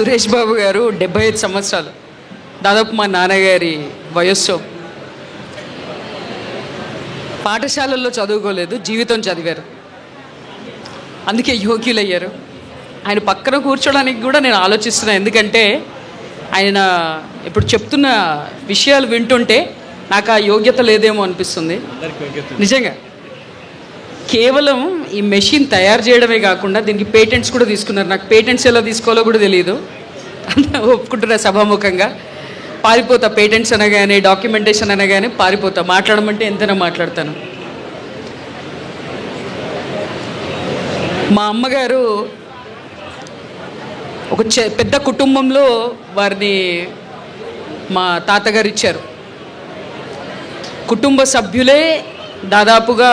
సురేష్ బాబు గారు 75 సంవత్సరాలు, దాదాపు మా నాన్నగారి వయస్సు. పాఠశాలల్లో చదువుకోలేదు, జీవితం చదివారు, అందుకే యోగ్యులయ్యారు. ఆయన పక్కన కూర్చోడానికి కూడా నేను ఆలోచిస్తున్నాను, ఎందుకంటే ఆయన ఇప్పుడు చెప్తున్న విషయాలు వింటుంటే నాకు ఆ యోగ్యత లేదేమో అనిపిస్తుంది. నిజంగా కేవలం ఈ మెషిన్ తయారు చేయడమే కాకుండా దీనికి పేటెంట్స్ కూడా తీసుకున్నారు. నాకు పేటెంట్స్ ఎలా తీసుకోవాలో కూడా తెలియదు, ఒప్పుకుంటున్నా సభాముఖంగా. పారిపోతా, పేటెంట్స్ అనగానే, డాక్యుమెంటేషన్ అనగానే పారిపోతా. మాట్లాడమంటే ఎంతైనా మాట్లాడతాను. మా అమ్మగారు ఒక పెద్ద కుటుంబంలో వారిని మా తాతగారు ఇచ్చారు. కుటుంబ సభ్యులే దాదాపుగా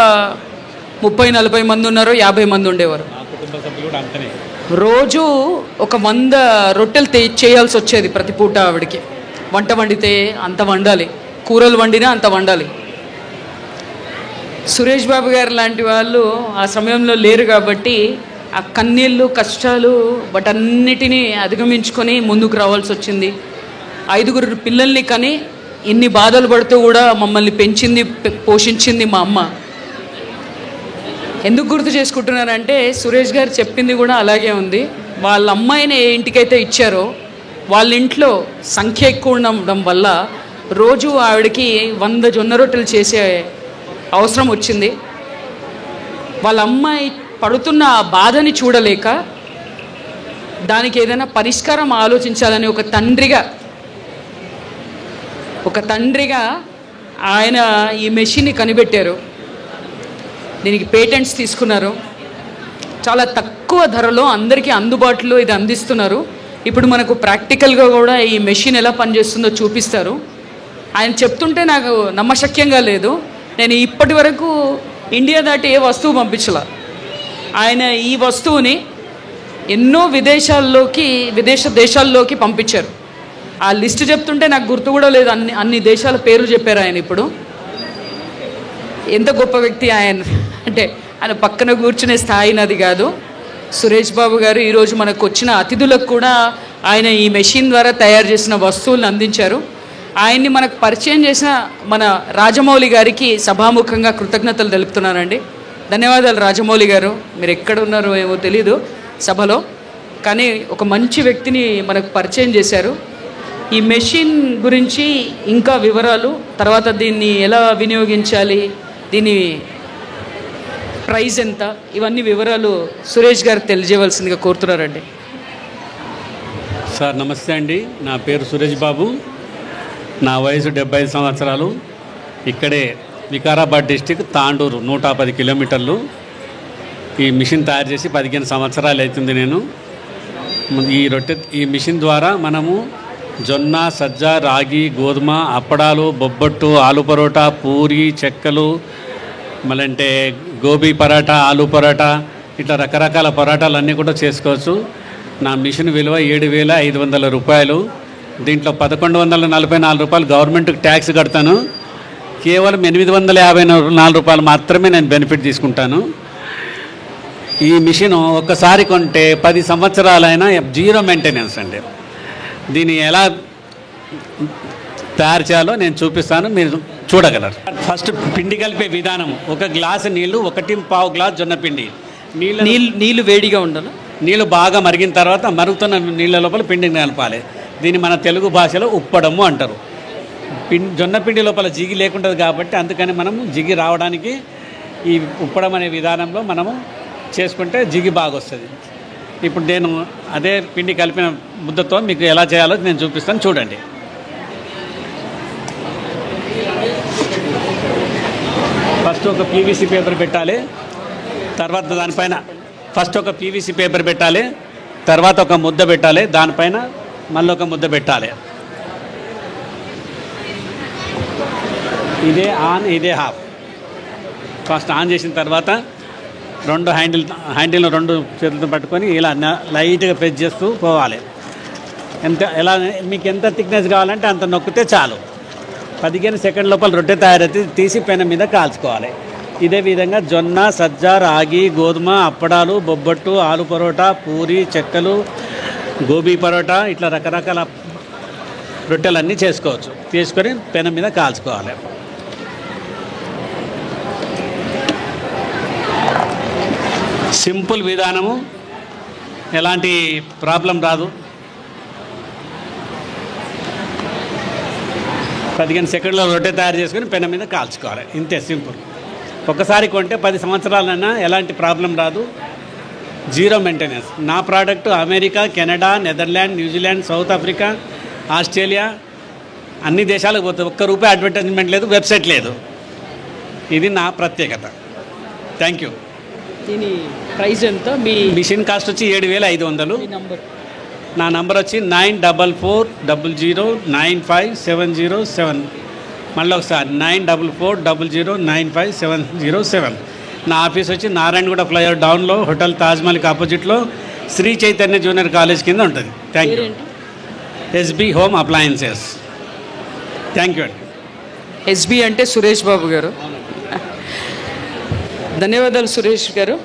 30-40 మంది ఉన్నారు, 50 మంది ఉండేవారు. రోజు ఒక 100 రొట్టెలు చేయాల్సి వచ్చేది ప్రతి పూట. ఆవిడకి వంట వండితే అంత వండాలి, కూరలు వండినా అంత వండాలి. సురేష్ బాబు గారు లాంటి వాళ్ళు ఆ సమయంలో లేరు కాబట్టి ఆ కన్నీళ్ళు, కష్టాలు వాటన్నిటినీ అధిగమించుకొని ముందుకు రావాల్సి వచ్చింది. 5 పిల్లల్ని కని ఇన్ని బాధలు పడుతూ కూడా మమ్మల్ని పెంచింది, పోషించింది మా అమ్మ. ఎందుకు గుర్తు చేసుకుంటున్నానంటే సురేష్ గారు చెప్పింది కూడా అలాగే ఉంది. వాళ్ళ అమ్మాయిని ఏ ఇంటికైతే ఇచ్చారో వాళ్ళ ఇంట్లో సంఖ్య ఎక్కువ ఉండడం వల్ల రోజు ఆవిడకి 100 జొన్న రొట్టెలు చేసే అవసరం వచ్చింది. వాళ్ళ అమ్మాయి పడుతున్న ఆ బాధని చూడలేక దానికి ఏదైనా పరిష్కారం ఆలోచించాలని ఒక తండ్రిగా ఆయన ఈ మెషిన్ని కనిపెట్టారు. దీనికి పేటెంట్స్ తీసుకున్నారు. చాలా తక్కువ ధరలో అందరికీ అందుబాటులో ఇది అందిస్తున్నారు. ఇప్పుడు మనకు ప్రాక్టికల్గా కూడా ఈ మెషిన్ ఎలా పనిచేస్తుందో చూపిస్తారు. ఆయన చెప్తుంటే నాకు నమ్మశక్యంగా లేదు. నేను ఇప్పటి వరకు ఇండియా దాటి ఏ వస్తువు పంపించలా. ఆయన ఈ వస్తువుని ఎన్నో విదేశ దేశాల్లోకి పంపించారు. ఆ లిస్ట్ చెప్తుంటే నాకు గుర్తు కూడా లేదు. అన్ని దేశాల పేర్లు చెప్పారు ఆయన. ఇప్పుడు ఎంత గొప్ప వ్యక్తి ఆయన అంటే, ఆయన పక్కన కూర్చునే స్థాయి నాది కాదు. సురేష్ బాబు గారు ఈరోజు మనకు వచ్చిన అతిథులకు కూడా ఆయన ఈ మెషిన్ ద్వారా తయారు చేసిన వస్తువులను అందించారు. ఆయన్ని మనకు పరిచయం చేసిన మన రాజమౌళి గారికి సభాముఖంగా కృతజ్ఞతలు తెలుపుతున్నానండి. ధన్యవాదాలు రాజమౌళి గారు. మీరు ఎక్కడ ఉన్నారో ఏమో తెలీదు సభలో, కానీ ఒక మంచి వ్యక్తిని మనకు పరిచయం చేశారు. ఈ మెషిన్ గురించి ఇంకా వివరాలు, తర్వాత దీన్ని ఎలా వినియోగించాలి, దీని ప్రైస్ ఎంత, ఇవన్నీ వివరాలు సురేష్ గారు తెలియజేయవలసిందిగా కోరుతున్నారండి. సార్ నమస్తే అండి. నా పేరు సురేష్ బాబు. నా వయసు 75 సంవత్సరాలు. ఇక్కడే వికారాబాద్ డిస్టిక్, తాండూరు 110 కిలోమీటర్లు. ఈ మిషన్ తయారు చేసి 15 సంవత్సరాలు అవుతుంది. నేను ఈ మిషన్ ద్వారా మనము జొన్న, సజ్జ, రాగి, గోధుమ, అప్పడాలు, బొబ్బట్టు, ఆలు పరోటా, పూరి, చెక్కలు, మళ్ళంటే గోబీ పరాటా, ఆలు పరాటా, ఇట్లా రకరకాల పరాటాలు అన్నీ కూడా చేసుకోవచ్చు. నా మిషన్ విలువ 7,500 రూపాయలు. దీంట్లో 1,144 రూపాయలు గవర్నమెంట్కి ట్యాక్స్ కడతాను. కేవలం 854 రూపాయలు మాత్రమే నేను బెనిఫిట్ తీసుకుంటాను. ఈ మిషన్ ఒక్కసారి కొంటే 10 సంవత్సరాలైనా జీరో మెయింటెనెన్స్ అండి. దీన్ని ఎలా తయారు చేయాలో నేను చూపిస్తాను, మీరు చూడగలరు. ఫస్ట్ పిండి కలిపే విధానం: 1 గ్లాసు నీళ్ళు, 1.25 గ్లాసు జొన్న పిండి. నీళ్ళు వేడిగా ఉండాలి. నీళ్ళు బాగా మరిగిన తర్వాత మరుగుతున్న నీళ్ళ లోపల పిండిని కలపాలి. దీన్ని మన తెలుగు భాషలో ఉప్పడము అంటారు. జొన్న పిండి లోపల జిగి లేకుంటుంది కాబట్టి అందుకని మనము జిగి రావడానికి ఈ ఉప్పడం అనే విధానంలో మనము చేసుకుంటే జిగి బాగా వస్తుంది. ఇప్పుడు నేను అదే పిండి కలిపిన ముద్దతో మీకు ఎలా చేయాలో నేను చూపిస్తాను, చూడండి. ఫస్ట్ ఒక పీవీసీ పేపర్ పెట్టాలి. తర్వాత దానిపైన ఒక ముద్ద పెట్టాలి. దానిపైన మళ్ళీ ఒక ముద్ద పెట్టాలి. ఇదే ఆన్, ఇదే ఆఫ్. ఫస్ట్ ఆన్ చేసిన తర్వాత హ్యాండిల్ను 2 చేతులతో పట్టుకొని ఇలా లైట్గా ప్రెస్ చేస్తూ పోవాలి. మీకు ఎంత థిక్నెస్ కావాలంటే అంత నొక్కితే చాలు. 15 సెకండ్ల లోపల రొట్టె తయారైతే తీసి పెన మీద కాల్చుకోవాలి. ఇదే విధంగా జొన్న, సజ్జ, రాగి, గోధుమ, అప్పడాలు, బొబ్బట్టు, ఆలు పరోటా, పూరి, చెక్కలు, గోబీ పరోటా ఇట్లా రకరకాల రొట్టెలన్నీ చేసుకోవచ్చు. తీసుకొని పెనం మీద కాల్చుకోవాలి. సింపుల్ విధానము, ఎలాంటి ప్రాబ్లం రాదు. 15 సెకండ్లో రొట్టె తయారు చేసుకొని పెనం మీద కాల్చుకోవాలి. ఇంతే సింపుల్. ఒకసారి కొంటే 10 సంవత్సరాలైనా ఎలాంటి ప్రాబ్లం రాదు. Zero maintenance. నా product America, Canada, Netherland, New Zealand, South Africa, Australia అన్ని దేశాలకు పోతుంది. ఒక్క రూపాయి అడ్వర్టైజ్మెంట్ లేదు, వెబ్సైట్ లేదు. ఇది నా ప్రత్యేకత. Thank you. దీని ప్రైస్ ఎంత? మీ మిషన్ కాస్ట్ వచ్చి 7,500. నంబర్? నా నంబర్ వచ్చి 9440095707. మళ్ళీ ఒకసారి 9440095707. నా ఆఫీస్ వచ్చి నారాయణగూడ ఫ్లైఓవర్ డౌన్లో హోటల్ తాజ్మహల్కి ఆపోజిట్లో శ్రీ చైతన్య జూనియర్ కాలేజ్ కింద ఉంటుంది. Thank you. SB home appliances. Thank you అండి. ఎస్బీ అంటే సురేష్ బాబు గారు. ధన్యవాదాలు సురేష్ గారు.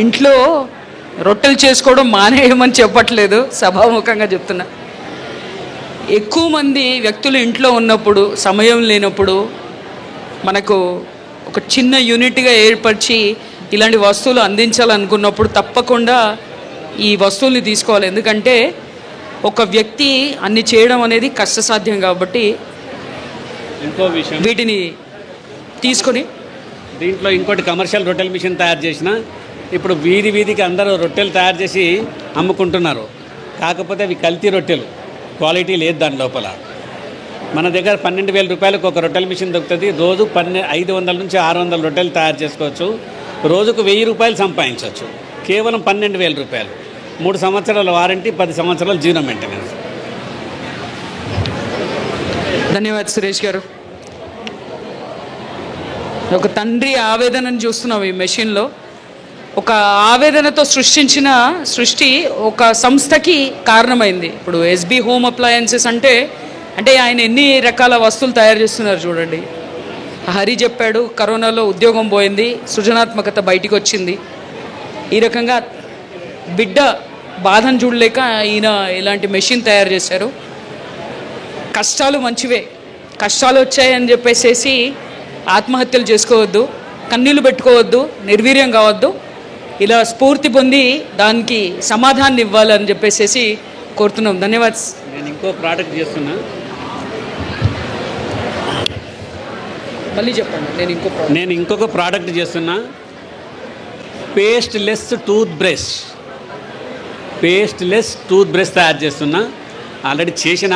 ఇంట్లో రొట్టెలు చేసుకోవడం మానేయమని చెప్పట్లేదు, సభాముఖంగా చెప్తున్నా. ఎక్కువ మంది వ్యక్తులు ఇంట్లో ఉన్నప్పుడు, సమయం లేనప్పుడు మనకు ఒక చిన్న యూనిట్గా ఏర్పరిచి ఇలాంటి వస్తువులు అందించాలనుకున్నప్పుడు తప్పకుండా ఈ వస్తువుల్ని తీసుకోవాలి. ఎందుకంటే ఒక వ్యక్తి అన్ని చేయడం అనేది కష్టసాధ్యం కాబట్టి ఇంకో విషయం, వీటిని తీసుకొని దీంట్లో ఇంకోటి కమర్షియల్ రొట్టెల మిషన్ తయారు చేసిన. ఇప్పుడు వీధి వీధికి అందరూ రొట్టెలు తయారు చేసి అమ్ముకుంటున్నారు. కాకపోతే అవి కల్తీ రొట్టెలు, క్వాలిటీ లేదు దాని లోపల. మన దగ్గర 12,000 రూపాయలకు ఒక రొట్టెల మిషన్ దొరుకుతుంది. రోజు 500 నుంచి 600 రొట్టెలు తయారు చేసుకోవచ్చు. రోజుకు 1000 రూపాయలు సంపాదించవచ్చు. కేవలం 12,000 రూపాయలు. 3 సంవత్సరాల వారంటీ, 10 సంవత్సరాలు జీరో మెయింటెనెన్స్. ధన్యవాదాలు సురేష్ గారు. ఒక తండ్రి ఆవేదనను చూస్తున్నాం ఈ మెషిన్లో. ఒక ఆవేదనతో సృష్టించిన సృష్టి ఒక సంస్థకి కారణమైంది. ఇప్పుడు ఎస్బీ హోమ్ అప్లయన్సెస్ అంటే ఆయన ఎన్ని రకాల వస్తువులు తయారు చేస్తున్నారు చూడండి. హరి చెప్పాడు, కరోనాలో ఉద్యోగం పోయింది, సృజనాత్మకత బయటికి వచ్చింది. ఈ రకంగా బిడ్డ బాధను చూడలేక ఈయన ఇలాంటి మెషిన్ తయారు చేశారు. కష్టాలు మంచివే, కష్టాలు వచ్చాయని చెప్పేసి ఆత్మహత్యలు చేసుకోవద్దు, కన్నీళ్ళు పెట్టుకోవద్దు, నిర్వీర్యం కావద్దు. ఇలా స్ఫూర్తి పొంది దానికి సమాధానం ఇవ్వాలని చెప్పేసి కోరుతున్నాం. ధన్యవాదాలు. నేను ఇంకో ప్రోడక్ట్ చేస్తున్నా, మళ్ళీ చెప్పండి. నేను ఇంకొక ప్రోడక్ట్ చేస్తున్నా. పేస్ట్లెస్ టూత్ బ్రష్ తయారు చేస్తున్నా. ఆల్రెడీ చేసిన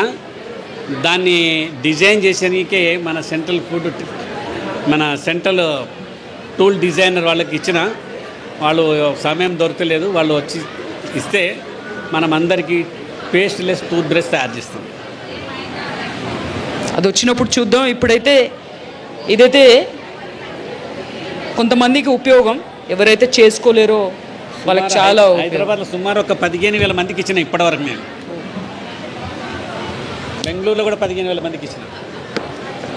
దాన్ని డిజైన్ చేసానికే మన సెంట్రల్ టూల్ డిజైనర్ వాళ్ళకి ఇచ్చిన. వాళ్ళు సమయం దొరకలేదు, వాళ్ళు వచ్చి ఇస్తే మనం అందరికీ పేస్ట్లెస్ టూత్ బ్రష్ తయారు చేస్తాం. అది వచ్చినప్పుడు చూద్దాం. ఇప్పుడైతే ఇదైతే కొంతమందికి ఉపయోగం, ఎవరైతే చేసుకోలేరో వాళ్ళకి చాలా. హైదరాబాద్లో సుమారు ఒక 15,000 మందికి ఇచ్చిన ఇప్పటివరకు. నేను బెంగళూరులో కూడా 15,000 మందికి ఇచ్చిన.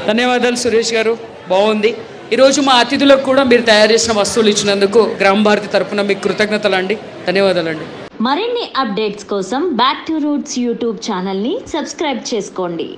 ధన్యవాదాలు సురేష్ గారు, బాగుంది. ఈరోజు మా అతిథులకు కూడా మీరు తయారు చేసిన వస్తువులు ఇచ్చినందుకు గ్రామ భారతి తరపున మీకు కృతజ్ఞతలు అండి. ధన్యవాదాలండి. మరిన్ని అప్డేట్స్ కోసం బ్యాక్ టు రూట్స్ యూట్యూబ్ ఛానల్ని సబ్స్క్రైబ్ చేసుకోండి.